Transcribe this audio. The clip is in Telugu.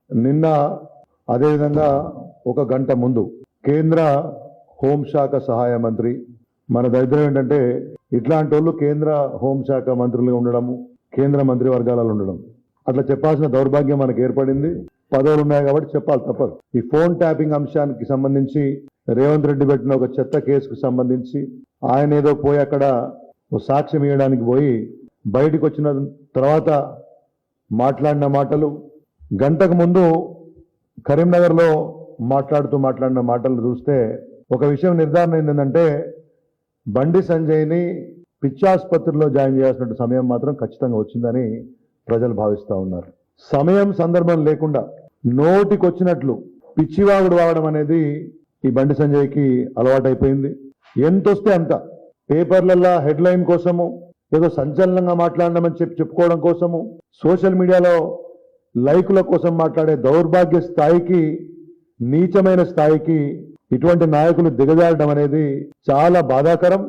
నిన్న అదేవిధంగా ఒక గంట ముందు కేంద్ర హోంశాఖ సహాయ మంత్రి, మన దరిద్రం ఏంటంటే ఇట్లాంటి వాళ్ళు కేంద్ర హోంశాఖ మంత్రులుగా ఉండడము, కేంద్ర మంత్రివర్గాలలో ఉండడం, అట్లా చెప్పాల్సిన దౌర్భాగ్యం మనకు ఏర్పడింది. పదవులు ఉన్నాయి కాబట్టి చెప్పాలి, తప్పదు. ఈ ఫోన్ ట్యాపింగ్ అంశానికి సంబంధించి రేవంత్ రెడ్డి పెట్టిన ఒక చెత్త కేసుకు సంబంధించి ఆయన ఏదో పోయి అక్కడ సాక్ష్యం ఇవ్వడానికి పోయి బయటకు వచ్చిన తర్వాత మాట్లాడిన మాటలు, గంటకు ముందు కరీంనగర్లో మాట్లాడిన మాటలు చూస్తే ఒక విషయం నిర్ధారణ ఏంటంటే బండి సంజయ్ని పిచ్చాసుపత్రిలో జాయిన్ చేయాల్సిన సమయం మాత్రం ఖచ్చితంగా వచ్చిందని ప్రజలు భావిస్తూ ఉన్నారు. సమయం సందర్భం లేకుండా నోటికొచ్చినట్లు పిచ్చివాగుడు వాగడం అనేది ఈ బండి సంజయ్కి అలవాటైపోయింది. ఎంతొస్తే అంత పేపర్లలో హెడ్లైన్ కోసము, ఏదో సంచలనంగా మాట్లాడమని చెప్పుకోవడం కోసము, సోషల్ మీడియాలో లైకుల కోసం మాట్లాడే దౌర్భాగ్య స్థాయికి, నీచమైన స్థాయికి ఇటువంటి నాయకులు దిగజారడం అనేది చాలా బాధాకరం.